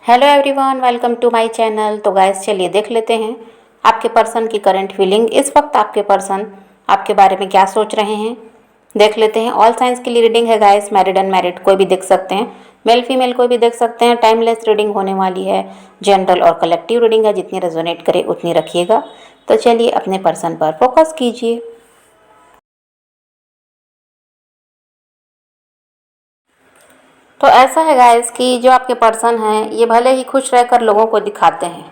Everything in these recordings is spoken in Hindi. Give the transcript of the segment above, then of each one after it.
Hello everyone, welcome to my channel. तो गाइस चलिए देख लेते हैं आपके पर्सन की करंट फीलिंग। इस वक्त आपके पर्सन आपके बारे में क्या सोच रहे हैं, देख लेते हैं। ऑल साइंस के लिए रीडिंग है गाइस, मैरिड अनमैरिड कोई भी देख सकते हैं, मेल फीमेल कोई भी देख सकते हैं। टाइमलेस रीडिंग होने वाली है, जनरल और कलेक्टिव रीडिंग है, जितनी रेजोनेट करे उतनी रखिएगा। तो चलिए अपने पर्सन पर फोकस कीजिए। तो ऐसा है गाइस कि जो आपके पर्सन हैं ये भले ही खुश रहकर लोगों को दिखाते हैं,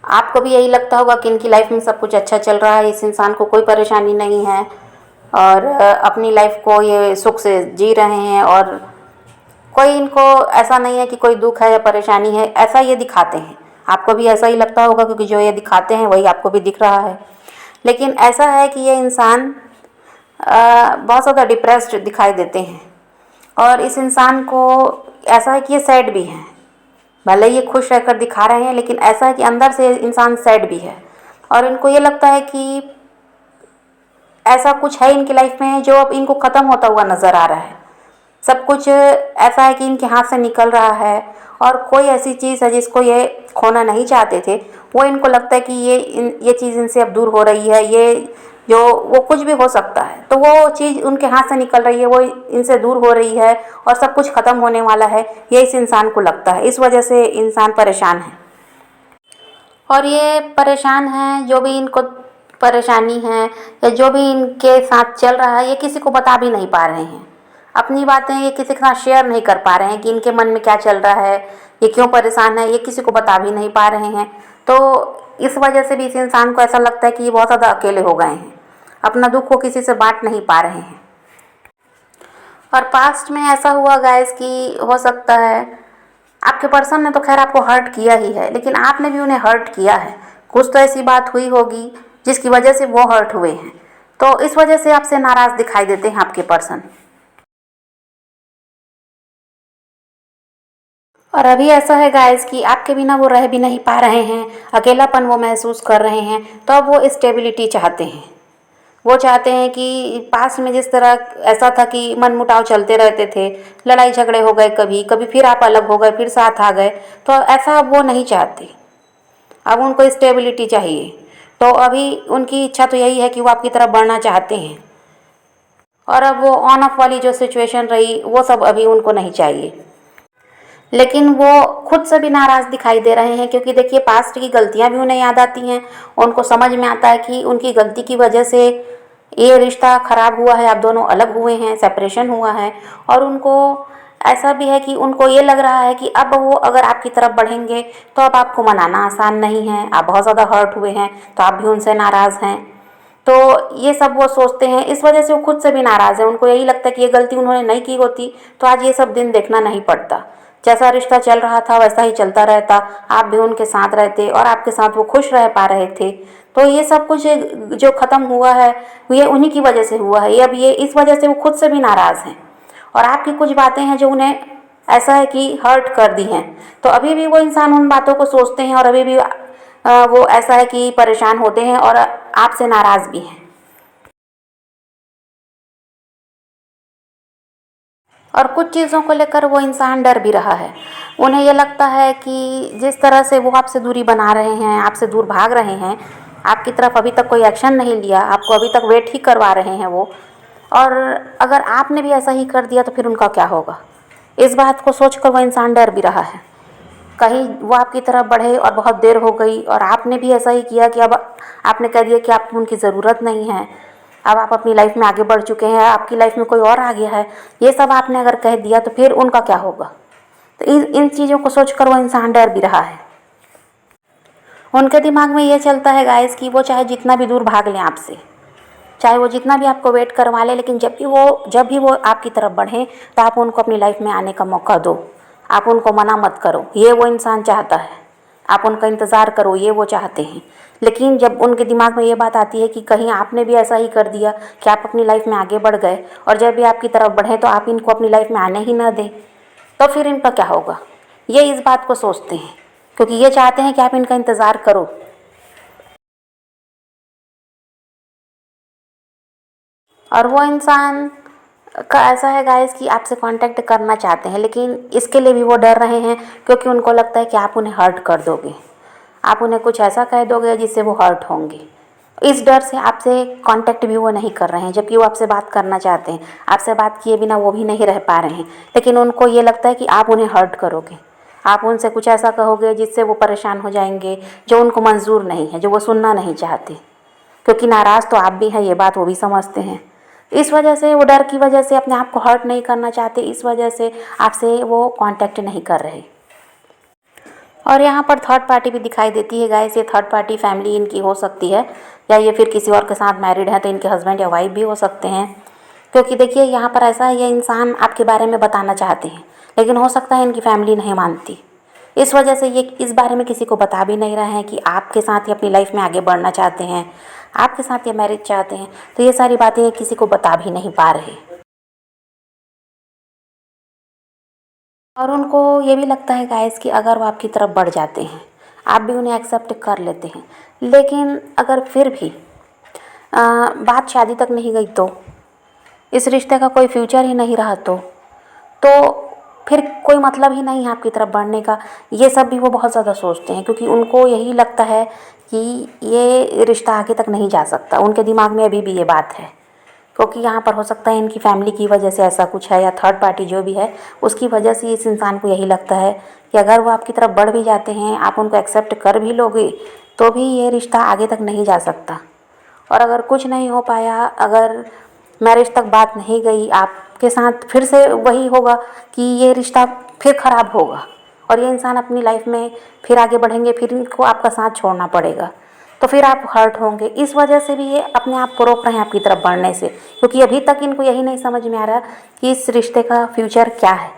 आपको भी यही लगता होगा कि इनकी लाइफ में सब कुछ अच्छा चल रहा है, इस इंसान को कोई परेशानी नहीं है और अपनी लाइफ को ये सुख से जी रहे हैं और कोई इनको ऐसा नहीं है कि कोई दुख है या परेशानी है, ऐसा ये दिखाते हैं। आपको भी ऐसा ही लगता होगा क्योंकि जो ये दिखाते हैं वही आपको भी दिख रहा है। लेकिन ऐसा है कि ये इंसान बहुत ज़्यादा डिप्रेस्ड दिखाई देते हैं और इस इंसान को ऐसा है कि ये सैड भी हैं। भले ये खुश रहकर दिखा रहे हैं लेकिन ऐसा है कि अंदर से इंसान सैड भी है और इनको ये लगता है कि ऐसा कुछ है इनकी लाइफ में जो अब इनको ख़त्म होता हुआ नज़र आ रहा है। सब कुछ ऐसा है कि इनके हाथ से निकल रहा है और कोई ऐसी चीज़ है जिसको ये खोना नहीं चाहते थे, वो इनको लगता है कि ये चीज़ इनसे अब दूर हो रही है। ये जो वो कुछ भी हो सकता है, तो वो चीज़ उनके हाथ से निकल रही है, वो इनसे दूर हो रही है और सब कुछ ख़त्म होने वाला है, ये इस इंसान को लगता है। इस वजह से इंसान परेशान है और ये परेशान हैं। जो भी इनको परेशानी है या जो भी इनके साथ चल रहा है, ये किसी को बता भी नहीं पा रहे हैं। अपनी बातें ये किसी के साथ शेयर नहीं कर पा रहे हैं कि इनके मन में क्या चल रहा है, ये क्यों परेशान है, ये किसी को बता भी नहीं पा रहे हैं। तो इस वजह से भी इस इंसान को ऐसा लगता है कि ये बहुत ज़्यादा अकेले हो गए हैं, अपना दुख वो किसी से बांट नहीं पा रहे हैं। और पास्ट में ऐसा हुआ गाइस कि हो सकता है आपके पर्सन ने तो खैर आपको हर्ट किया ही है, लेकिन आपने भी उन्हें हर्ट किया है। कुछ तो ऐसी बात हुई होगी जिसकी वजह से वो हर्ट हुए हैं, तो इस वजह से आपसे नाराज़ दिखाई देते हैं आपके पर्सन। और अभी ऐसा है गाइस कि आपके बिना वो रह भी नहीं पा रहे हैं, अकेलापन वो महसूस कर रहे हैं। तो अब वो स्टेबिलिटी चाहते हैं। वो चाहते हैं कि पास में जिस तरह ऐसा था कि मनमुटाव चलते रहते थे, लड़ाई झगड़े हो गए, कभी कभी फिर आप अलग हो गए, फिर साथ आ गए, तो ऐसा अब वो नहीं चाहते। अब उनको स्टेबिलिटी चाहिए। तो अभी उनकी इच्छा तो यही है कि वो आपकी तरफ बढ़ना चाहते हैं और अब वो ऑन ऑफ वाली जो सिचुएशन रही वो सब अभी उनको नहीं चाहिए। लेकिन वो खुद से भी नाराज़ दिखाई दे रहे हैं क्योंकि देखिए पास्ट की गलतियां भी उन्हें याद आती हैं। उनको समझ में आता है कि उनकी गलती की वजह से ये रिश्ता ख़राब हुआ है, आप दोनों अलग हुए हैं, सेपरेशन हुआ है। और उनको ऐसा भी है कि उनको ये लग रहा है कि अब वो अगर आपकी तरफ बढ़ेंगे तो अब आपको मनाना आसान नहीं है, आप बहुत ज़्यादा हर्ट हुए हैं, तो आप भी उनसे नाराज़ हैं। तो ये सब वो सोचते हैं, इस वजह से वो खुद से भी नाराज़ हैं। उनको यही लगता है कि ये गलती उन्होंने नहीं की होती तो आज ये सब दिन देखना नहीं पड़ता। जैसा रिश्ता चल रहा था वैसा ही चलता रहता, आप भी उनके साथ रहते और आपके साथ वो खुश रह पा रहे थे। तो ये सब कुछ जो ख़त्म हुआ है ये उन्हीं की वजह से हुआ है। ये अब ये इस वजह से वो खुद से भी नाराज़ हैं और आपकी कुछ बातें हैं जो उन्हें ऐसा है कि हर्ट कर दी हैं। तो अभी भी वो इंसान उन बातों को सोचते हैं और अभी भी वो ऐसा है कि परेशान होते हैं और आपसे नाराज़ भी हैं। और कुछ चीज़ों को लेकर वो इंसान डर भी रहा है। उन्हें ये लगता है कि जिस तरह से वो आपसे दूरी बना रहे हैं, आपसे दूर भाग रहे हैं, आपकी तरफ अभी तक कोई एक्शन नहीं लिया, आपको अभी तक वेट ही करवा रहे हैं वो। और अगर आपने भी ऐसा ही कर दिया तो फिर उनका क्या होगा, इस बात को सोचकर वो इंसान डर भी रहा है। कहीं वो आपकी तरफ बढ़े और बहुत देर हो गई और आपने भी ऐसा ही किया कि अब आपने कह दिया कि आपको उनकी ज़रूरत नहीं है, अब आप अपनी लाइफ में आगे बढ़ चुके हैं, आपकी लाइफ में कोई और आ गया है, ये सब आपने अगर कह दिया तो फिर उनका क्या होगा। तो इन चीज़ों को सोचकर वो इंसान डर भी रहा है। उनके दिमाग में ये चलता है गाइस कि वो चाहे जितना भी दूर भाग लें आपसे, चाहे वो जितना भी आपको वेट करवा लें, लेकिन जब भी वो आपकी तरफ बढ़ें तो आप उनको अपनी लाइफ में आने का मौका दो। आप उनको मना मत करो, ये वो इंसान चाहता है। आप उनका इंतज़ार करो, ये वो चाहते हैं। लेकिन जब उनके दिमाग में ये बात आती है कि कहीं आपने भी ऐसा ही कर दिया कि आप अपनी लाइफ में आगे बढ़ गए और जब भी आपकी तरफ बढ़ें तो आप इनको अपनी लाइफ में आने ही ना दें, तो फिर इनका क्या होगा। ये इस बात को सोचते हैं क्योंकि ये चाहते हैं कि आप इनका इंतज़ार करो। और वो इंसान का ऐसा है गाइस कि आपसे कांटेक्ट करना चाहते हैं, लेकिन इसके लिए भी वो डर रहे हैं क्योंकि उनको लगता है कि आप उन्हें हर्ट कर दोगे, आप उन्हें कुछ ऐसा कह दोगे जिससे वो हर्ट होंगे। इस डर से आपसे कांटेक्ट भी वो नहीं कर रहे हैं, जबकि वो आपसे बात करना चाहते हैं। आपसे बात किए बिना वो भी नहीं रह पा रहे हैं, लेकिन उनको ये लगता है कि आप उन्हें हर्ट करोगे, आप उनसे कुछ ऐसा कहोगे जिससे वो परेशान हो जाएंगे, जो उनको मंजूर नहीं है, जो वो सुनना नहीं चाहते। क्योंकि नाराज़ तो आप भी हैं, ये बात वो भी समझते हैं। इस वजह से वो डर की वजह से अपने आप को हर्ट नहीं करना चाहते, इस वजह से आपसे वो कांटेक्ट नहीं कर रहे। और यहाँ पर थर्ड पार्टी भी दिखाई देती है गाइस। ये थर्ड पार्टी फैमिली इनकी हो सकती है, या ये फिर किसी और के साथ मैरिड है तो इनके हस्बैंड या वाइफ भी हो सकते हैं। क्योंकि देखिए यहाँ पर ऐसा है, ये इंसान आपके बारे में बताना चाहते हैं, लेकिन हो सकता है इनकी फैमिली नहीं मानती। इस वजह से ये इस बारे में किसी को बता भी नहीं रहे हैं कि आपके साथ ही अपनी लाइफ में आगे बढ़ना चाहते हैं, आपके साथ ये मैरिज चाहते हैं। तो ये सारी बातें ये किसी को बता भी नहीं पा रहे। और उनको ये भी लगता है गाइस कि अगर वो आपकी तरफ बढ़ जाते हैं, आप भी उन्हें एक्सेप्ट कर लेते हैं, लेकिन अगर फिर भी बात शादी तक नहीं गई, तो इस रिश्ते का कोई फ्यूचर ही नहीं रहा, तो फिर कोई मतलब ही नहीं है आपकी तरफ बढ़ने का। ये सब भी वो बहुत ज़्यादा सोचते हैं, क्योंकि उनको यही लगता है कि ये रिश्ता आगे तक नहीं जा सकता। उनके दिमाग में अभी भी ये बात है, क्योंकि यहाँ पर हो सकता है इनकी फैमिली की वजह से ऐसा कुछ है, या थर्ड पार्टी जो भी है उसकी वजह से इस इंसान को यही लगता है कि अगर वो आपकी तरफ बढ़ भी जाते हैं, आप उनको एक्सेप्ट कर भी लोगे, तो भी ये रिश्ता आगे तक नहीं जा सकता। और अगर कुछ नहीं हो पाया, अगर मैरिज तक बात नहीं गई, आपके साथ फिर से वही होगा कि ये रिश्ता फिर ख़राब होगा, और ये इंसान अपनी लाइफ में फिर आगे बढ़ेंगे, फिर इनको आपका साथ छोड़ना पड़ेगा, तो फिर आप हर्ट होंगे। इस वजह से भी ये अपने आप को रोक रहे हैं आपकी तरफ बढ़ने से, क्योंकि अभी तक इनको यही नहीं समझ में आ रहा कि इस रिश्ते का फ्यूचर क्या है।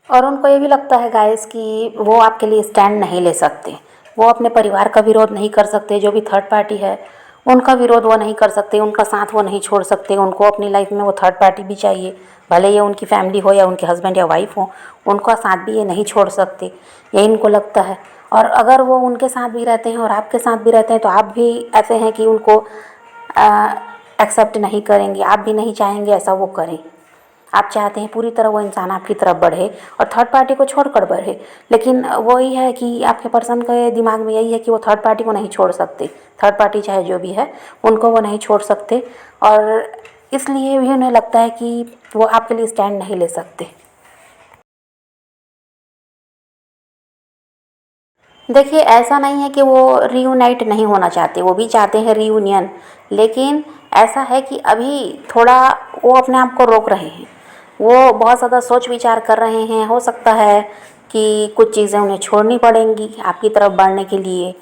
और उनको ये भी लगता है गाइस कि वो आपके लिए स्टैंड नहीं ले सकते, वो अपने परिवार का विरोध नहीं कर सकते, जो भी थर्ड पार्टी है उनका विरोध वो नहीं कर सकते, उनका साथ वो नहीं छोड़ सकते। उनको अपनी लाइफ में वो थर्ड पार्टी भी चाहिए, भले ये उनकी फैमिली हो या उनके हस्बैंड या वाइफ हो, उनका साथ भी ये नहीं छोड़ सकते, ये इनको लगता है। और अगर वो उनके साथ भी रहते हैं और आपके साथ भी रहते हैं, तो आप भी ऐसे हैं कि उनको एक्सेप्ट नहीं करेंगे, आप भी नहीं चाहेंगे ऐसा वो करें। आप चाहते हैं पूरी तरह वो इंसान आपकी तरफ बढ़े और थर्ड पार्टी को छोड़कर बढ़े, लेकिन वही है कि आपके पर्सन के दिमाग में यही है कि वो थर्ड पार्टी को नहीं छोड़ सकते। थर्ड पार्टी चाहे जो भी है, उनको वो नहीं छोड़ सकते, और इसलिए भी उन्हें लगता है कि वो आपके लिए स्टैंड नहीं ले सकते। देखिए, ऐसा नहीं है कि वो रीयूनाइट नहीं होना चाहते, वो भी चाहते हैं रीयूनियन, लेकिन ऐसा है कि अभी थोड़ा वो अपने आप को रोक रहे हैं। वो बहुत ज़्यादा सोच विचार कर रहे हैं। हो सकता है कि कुछ चीज़ें उन्हें छोड़नी पड़ेंगी आपकी तरफ बढ़ने के लिए,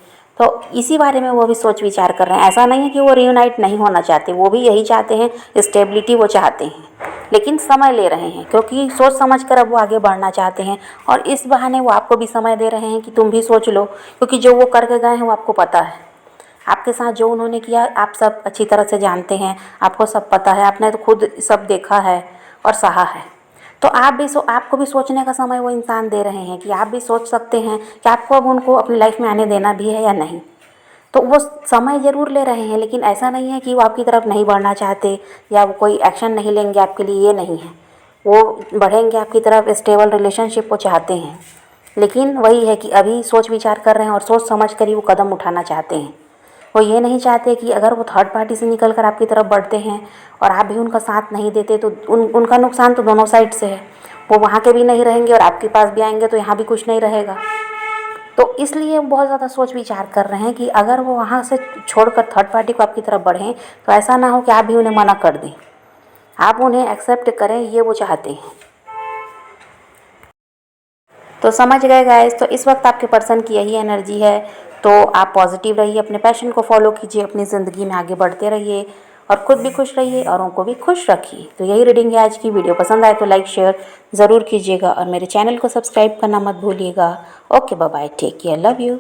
तो इसी बारे में वो भी सोच विचार कर रहे हैं। ऐसा नहीं है कि वो रीयूनाइट नहीं होना चाहते, वो भी यही चाहते हैं, स्टेबिलिटी वो चाहते हैं, लेकिन समय ले रहे हैं, क्योंकि सोच समझ कर अब वो आगे बढ़ना चाहते हैं। और इस बहाने वो आपको भी समय दे रहे हैं कि तुम भी सोच लो, क्योंकि जो वो करके गए हैं वो आपको पता है। आपके साथ जो उन्होंने किया आप सब अच्छी तरह से जानते हैं, आपको सब पता है, आपने तो खुद सब देखा है और सहा है। तो आपको भी सोचने का समय वो इंसान दे रहे हैं कि आप भी सोच सकते हैं कि आपको अब उनको अपनी लाइफ में आने देना भी है या नहीं। तो वो समय ज़रूर ले रहे हैं, लेकिन ऐसा नहीं है कि वो आपकी तरफ नहीं बढ़ना चाहते या वो कोई एक्शन नहीं लेंगे आपके लिए, ये नहीं है। वो बढ़ेंगे आपकी तरफ, स्टेबल रिलेशनशिप वो चाहते हैं, लेकिन वही है कि अभी सोच विचार कर रहे हैं और सोच समझ कर ही वो कदम उठाना चाहते हैं। वो ये नहीं चाहते कि अगर वो थर्ड पार्टी से निकल कर आपकी तरफ बढ़ते हैं और आप भी उनका साथ नहीं देते, तो उनका नुकसान तो दोनों साइड से है। वो वहाँ के भी नहीं रहेंगे और आपके पास भी आएंगे तो यहाँ भी कुछ नहीं रहेगा। तो इसलिए वो बहुत ज़्यादा सोच विचार कर रहे हैं कि अगर वो वहाँ से छोड़कर थर्ड पार्टी को आपकी तरफ बढ़ें, तो ऐसा ना हो कि आप भी उन्हें मना कर दें, आप उन्हें एक्सेप्ट करें, ये वो चाहते हैं। तो समझ गए गाइस। तो इस वक्त आपके पर्सन की यही एनर्जी है। तो आप पॉजिटिव रहिए, अपने पैशन को फॉलो कीजिए, अपनी ज़िंदगी में आगे बढ़ते रहिए और खुद भी खुश रहिए, औरों को भी खुश रखिए। तो यही रीडिंग है आज की। वीडियो पसंद आए तो लाइक शेयर ज़रूर कीजिएगा और मेरे चैनल को सब्सक्राइब करना मत भूलिएगा। Okay, bye bye, take care, love you.